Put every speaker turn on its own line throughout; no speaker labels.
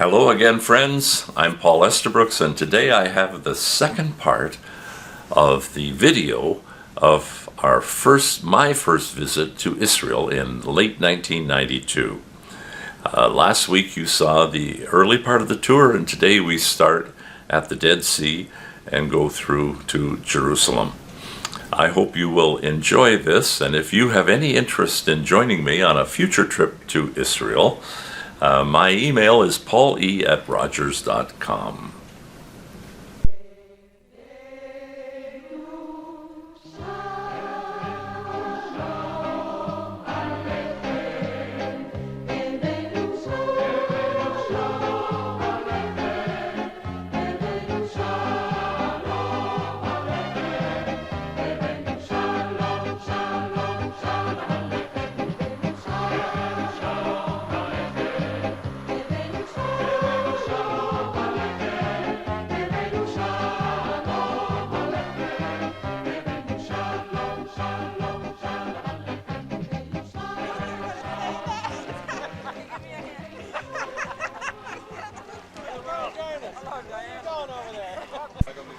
Hello again, friends. I'm Paul Estabrooks, and today I have the second part of the video of my first visit to Israel in late 1992. Last week you saw the early part of the tour, and today we start at the Dead Sea and go through to Jerusalem. I hope you will enjoy this, and if you have any interest in joining me on a future trip to Israel, my email is paule@rogers.com.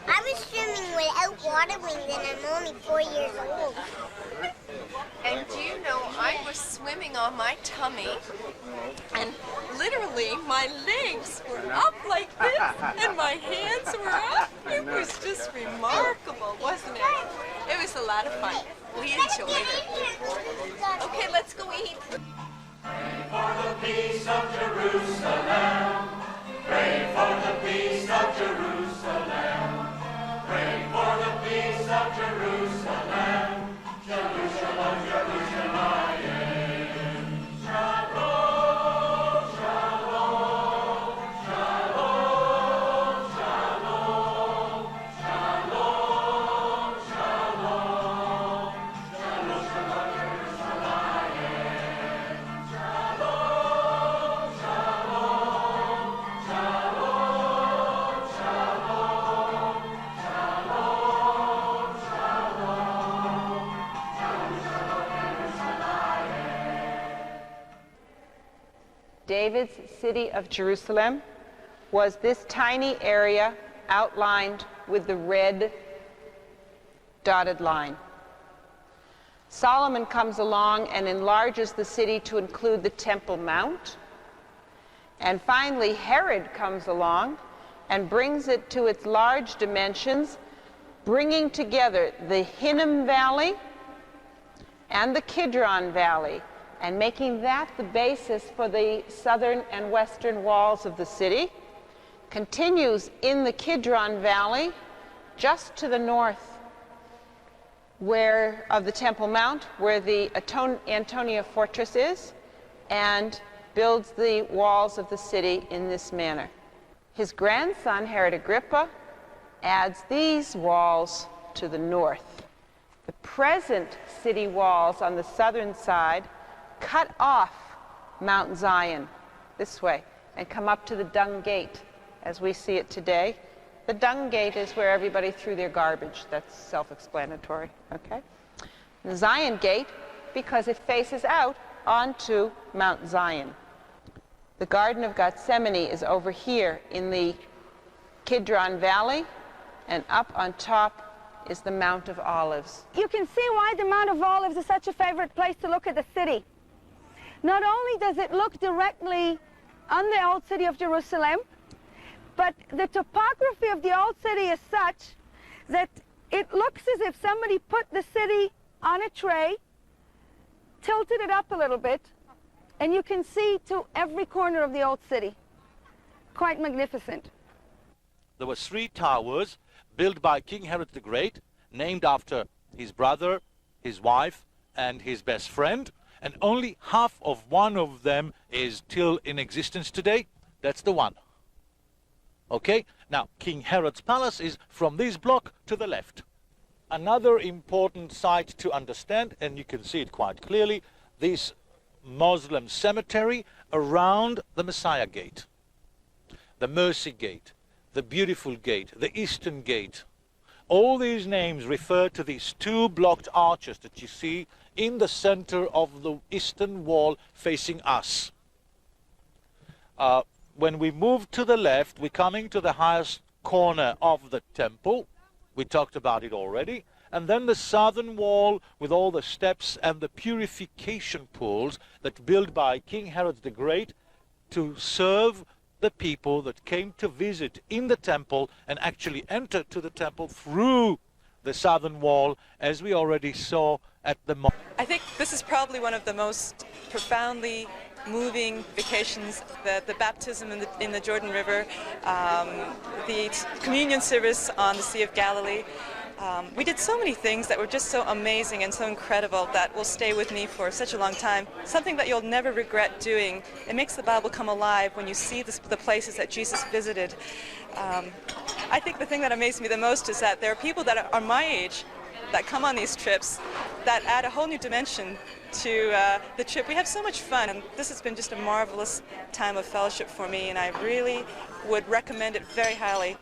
I was swimming without water wings and I'm only 4 years old.
And do you know, I was swimming on my tummy and literally my legs were up like this and my hands were up. It was just remarkable, wasn't it? It was a lot of fun. We enjoyed it. Okay, let's go eat.
Pray for the peace of Jerusalem. Pray for the peace of Jerusalem. Pray for the peace of Jerusalem. Jerusalem, Jerusalem. Shalom, shalom, shalom, shalom, shalom, shalom. Jerusalem, Jerusalem. Shalom, shalom, shalom, shalom, shalom, shalom.
David's city of Jerusalem was this tiny area outlined with the red dotted line. Solomon comes along and enlarges the city to include the Temple Mount. And finally, Herod comes along and brings it to its large dimensions, bringing together the Hinnom Valley and the Kidron Valley, and making that the basis for the southern and western walls of the city. Continues in the Kidron Valley, just to the north of the Temple Mount, where the Antonia Fortress is, and builds the walls of the city in this manner. His grandson, Herod Agrippa, adds these walls to the north. The present city walls on the southern side cut off Mount Zion this way and come up to the Dung Gate as we see it today. The Dung Gate is where everybody threw their garbage. That's self-explanatory, okay? The Zion Gate, because it faces out onto Mount Zion. The Garden of Gethsemane is over here in the Kidron Valley, and up on top is the Mount of Olives.
You can see why the Mount of Olives is such a favorite place to look at the city. Not only does it look directly on the old city of Jerusalem, but the topography of the old city is such that it looks as if somebody put the city on a tray, tilted it up a little bit, and you can see to every corner of the old city. Quite magnificent.
There were 3 towers built by King Herod the Great, named after his brother, his wife, and his best friend. And only half of one of them is still in existence today. That's the one. Okay? Now, King Herod's palace is from this block to the left. Another important site to understand, and you can see it quite clearly, this Muslim cemetery around the Messiah Gate, the Mercy Gate, the Beautiful Gate, the Eastern Gate. All these names refer to these 2 blocked arches that you see in the center of the eastern wall facing us. when we move to the left, we're coming to the highest corner of the temple. We talked about it already. And then the southern wall with all the steps and the purification pools that built by King Herod the Great to serve the people that came to visit in the temple and actually enter to the temple through the southern wall, as we already saw at the mall.
I think this is probably one of the most profoundly moving vacations, the baptism in the Jordan River, the communion service on the Sea of Galilee. We did so many things that were just so amazing and so incredible that will stay with me for such a long time. Something that you'll never regret doing. It makes the Bible come alive when you see the places that Jesus visited. I think the thing that amazed me the most is that there are people that are my age that come on these trips that add a whole new dimension to the trip. We have so much fun, and this has been just a marvelous time of fellowship for me, and I really would recommend it very highly.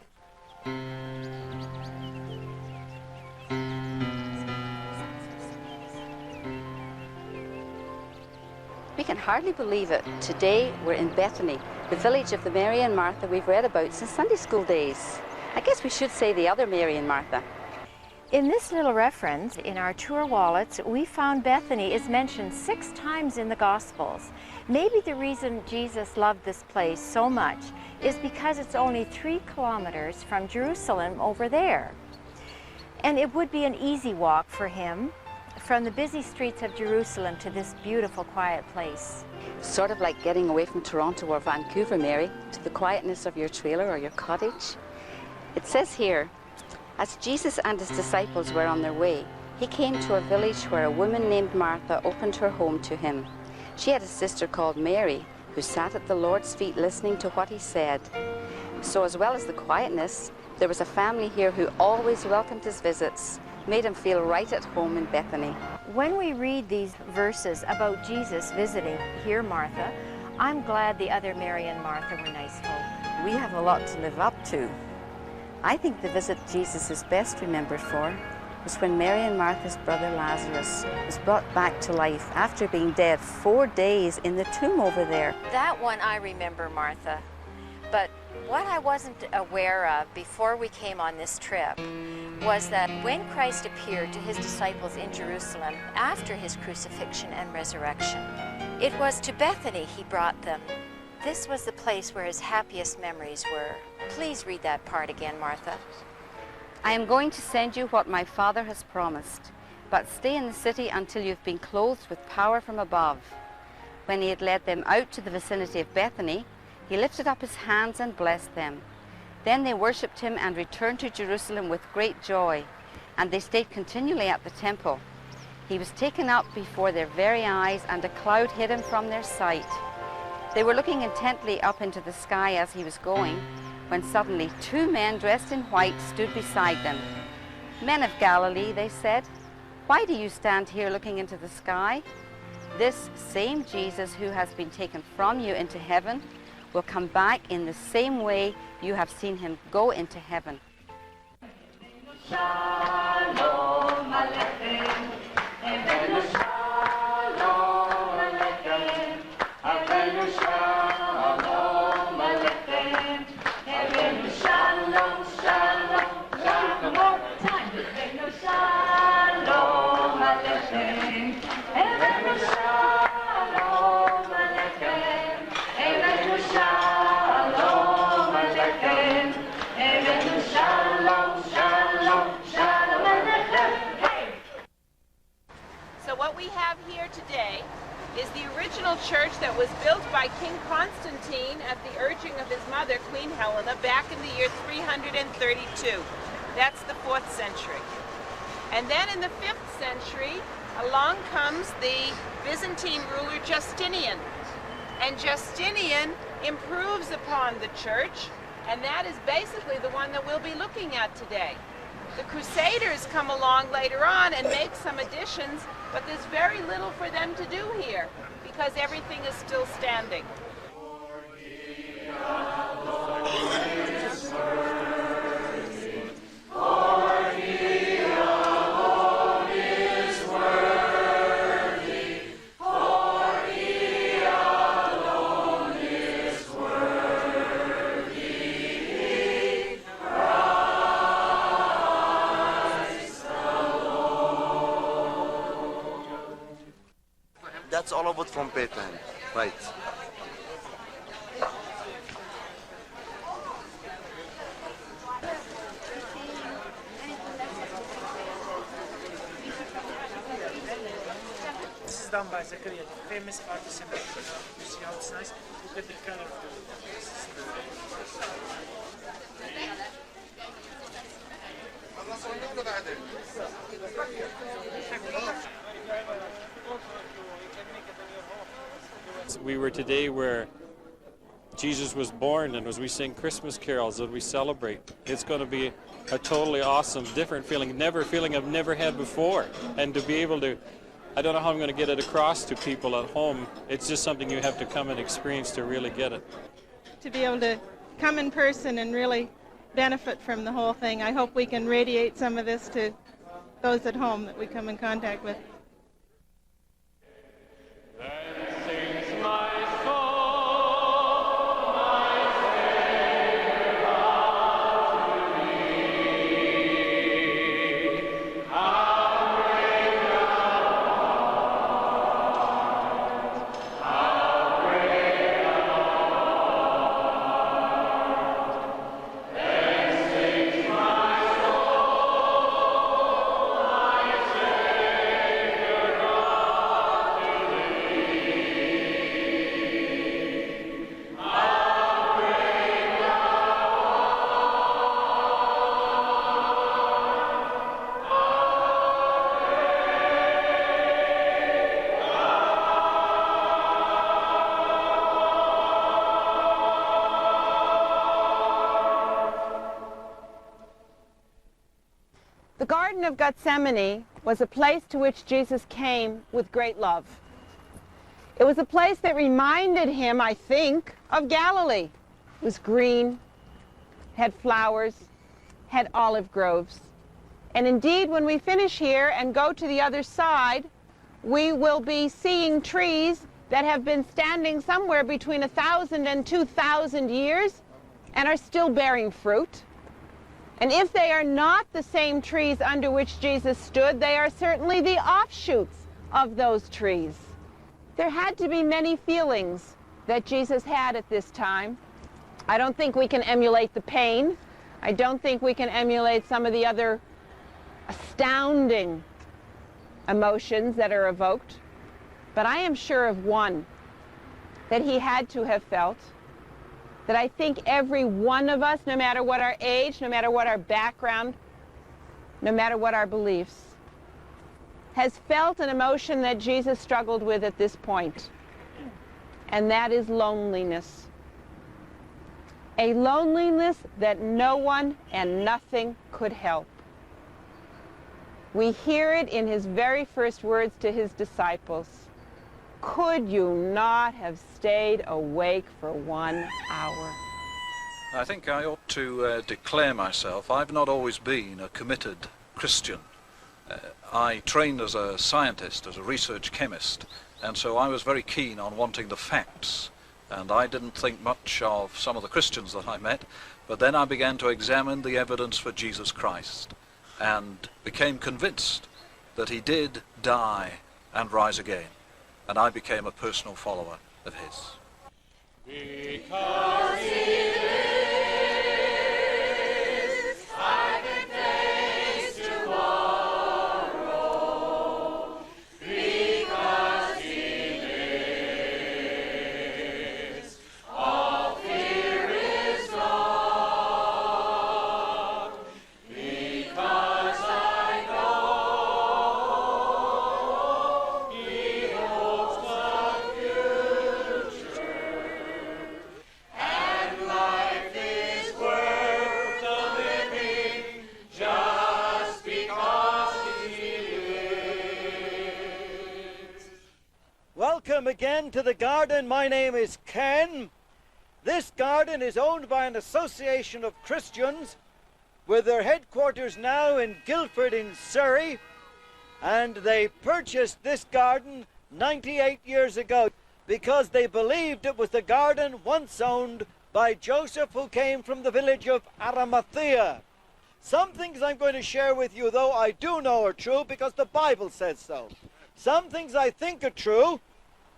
We can hardly believe it. Today we're in Bethany, the village of the Mary and Martha we've read about since Sunday school days. I guess we should say the other Mary and Martha.
In this little reference in our tour wallets, we found Bethany is mentioned 6 times in the Gospels. Maybe the reason Jesus loved this place so much is because it's only 3 kilometers from Jerusalem over there. And it would be an easy walk for him from the busy streets of Jerusalem to this beautiful, quiet place.
Sort of like getting away from Toronto or Vancouver, Mary, to the quietness of your trailer or your cottage. It says here, as Jesus and his disciples were on their way, he came to a village where a woman named Martha opened her home to him. She had a sister called Mary, who sat at the Lord's feet listening to what he said. So as well as the quietness, there was a family here who always welcomed his visits, made him feel right at home in Bethany.
When we read these verses about Jesus visiting here, Martha, I'm glad the other Mary and Martha were nice folk.
We have a lot to live up to. I think the visit Jesus is best remembered for was when Mary and Martha's brother Lazarus was brought back to life after being dead 4 days in the tomb over there.
That one I remember, Martha. But what I wasn't aware of before we came on this trip was that when Christ appeared to his disciples in Jerusalem after his crucifixion and resurrection, it was to Bethany he brought them. This was the place where his happiest memories were. Please read that part again, Martha.
I am going to send you what my Father has promised, but stay in the city until you've been clothed with power from above. When he had led them out to the vicinity of Bethany, he lifted up his hands and blessed them. Then they worshipped him and returned to Jerusalem with great joy, and they stayed continually at the temple. He was taken up before their very eyes, and a cloud hid him from their sight. They were looking intently up into the sky as he was going, when suddenly 2 men dressed in white stood beside them. Men of Galilee, they said, why do you stand here looking into the sky? This same Jesus who has been taken from you into heaven will come back in the same way you have seen him go into heaven.
Shalom Aleichem, Avenu Shalom Aleichem, Avenu Shalom Aleichem, Avenu Shalom, Shalom, Shalom. One more time. Avenu Shalom Aleichem, Avenu Shalom Aleichem, Avenu Shalom Aleichem, Avenu Shalom, Shalom, Shalom Aleichem. Hey!
So what we have here today is the original church that was built by King Constantine at the urging of his mother, Queen Helena, back in the year 332. That's the 4th century. And then in the 5th century, along comes the Byzantine ruler Justinian. And Justinian improves upon the church, and that is basically the one that we'll be looking at today. The Crusaders come along later on and make some additions, but there's very little for them to do here because everything is still standing.
That's all about from Bethlehem, right?
This is done by Zachariah, the famous artist in Lebanon. You see how it's nice? Look at the color of
We were today where Jesus was born, and as we sing Christmas carols and we celebrate, it's going to be a totally awesome, different feeling, feeling I've never had before. And to be able to, I don't know how I'm going to get it across to people at home. It's just something you have to come and experience to really get it.
To be able to come in person and really benefit from the whole thing. I hope we can radiate some of this to those at home that we come in contact with.
The Garden of Gethsemane was a place to which Jesus came with great love. It was a place that reminded him, I think, of Galilee. It was green, had flowers, had olive groves. And indeed, when we finish here and go to the other side, we will be seeing trees that have been standing somewhere between 1,000 and 2,000 years and are still bearing fruit. And if they are not the same trees under which Jesus stood, they are certainly the offshoots of those trees. There had to be many feelings that Jesus had at this time. I don't think we can emulate the pain. I don't think we can emulate some of the other astounding emotions that are evoked. But I am sure of one that he had to have felt, that I think every one of us, no matter what our age, no matter what our background, no matter what our beliefs, has felt an emotion that Jesus struggled with at this point, and that is loneliness. A loneliness that no one and nothing could help. We hear it in his very first words to his disciples. Could you not have stayed awake for 1 hour?
I think I ought to declare myself. I've not always been a committed Christian. I trained as a scientist, as a research chemist, and so I was very keen on wanting the facts. And I didn't think much of some of the Christians that I met, but then I began to examine the evidence for Jesus Christ and became convinced that he did die and rise again. And I became a personal follower of his.
Because he lives, I can face tomorrow. Because he lives, all fear is gone. Because I know he holds the future, and life is worth the living just because he lives.
Welcome again to the garden. My name is Ken. This garden is owned by an association of Christians with their headquarters now in Guildford in Surrey, and they purchased this garden 98 years ago because they believed it was the garden once owned by Joseph, who came from the village of Arimathea. Some things I'm going to share with you, though, I do know are true because the Bible says so. Some things I think are true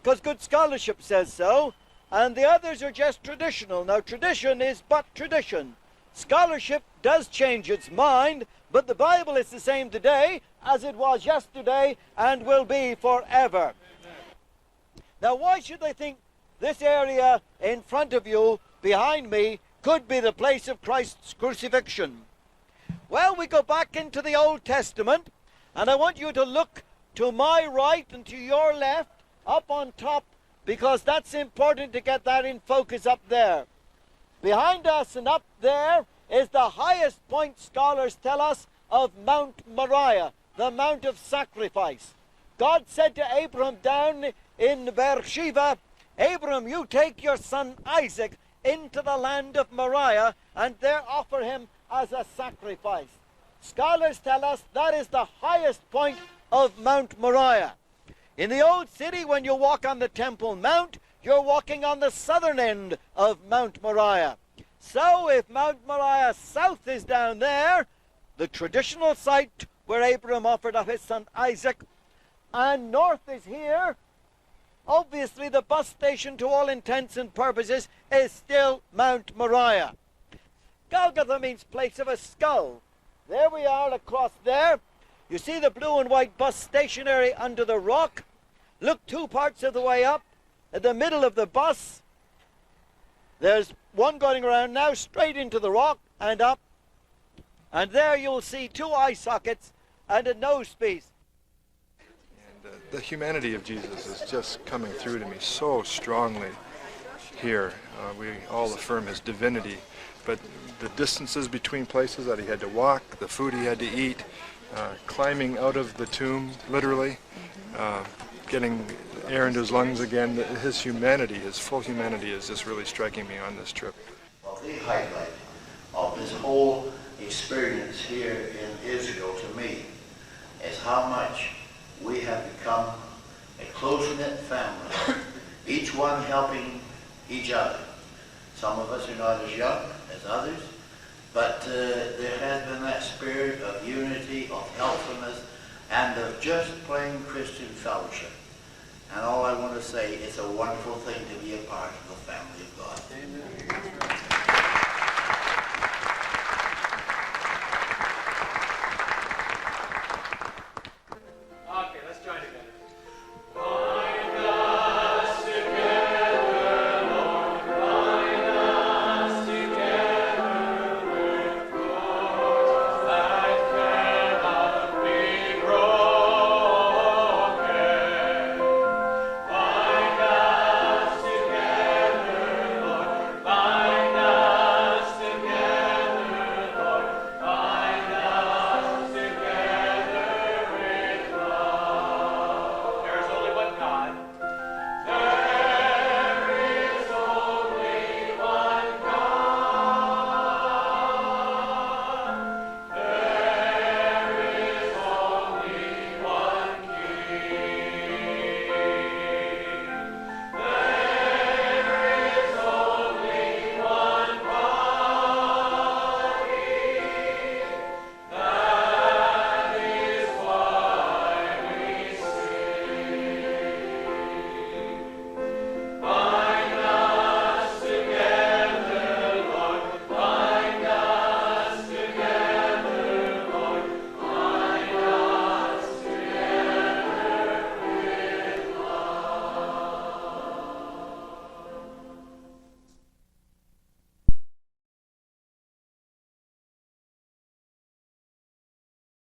because good scholarship says so, and the others are just traditional. Now, tradition is but tradition. Scholarship does change its mind, but the Bible is the same today as it was yesterday and will be forever. Now, why should I think this area in front of you, behind me, could be the place of Christ's crucifixion? Well, we go back into the Old Testament, and I want you to look to my right and to your left, up on top, because that's important to get that in focus up there. Behind us and up there is the highest point, scholars tell us, of Mount Moriah, the Mount of Sacrifice. God said to Abram down in Beersheba, Abram, you take your son Isaac into the land of Moriah and there offer him as a sacrifice. Scholars tell us that is the highest point of Mount Moriah. In the old city, when you walk on the Temple Mount, you're walking on the southern end of Mount Moriah. So if Mount Moriah south is down there, the traditional site where Abraham offered up his son Isaac, and north is here, obviously the bus station to all intents and purposes is still Mount Moriah. Golgotha means place of a skull. There we are across there. You see the blue and white bus stationary under the rock. Look 2 parts of the way up. At the middle of the bus, there's one going around now straight into the rock and up. And there you'll see 2 eye sockets and a nose piece.
And the humanity of Jesus is just coming through to me so strongly here. We all affirm his divinity, but the distances between places that he had to walk, the food he had to eat, climbing out of the tomb, literally, getting air into his lungs again, his humanity, his full humanity is just really striking me on this trip.
Well, the highlight of this whole experience here in Israel to me is how much we have become a close-knit family, each one helping each other. Some of us are not as young as others, but there has been that spirit of unity, of helpfulness, and of just plain Christian fellowship. And all I want to say, it's a wonderful thing to be a part of the family of God. Amen.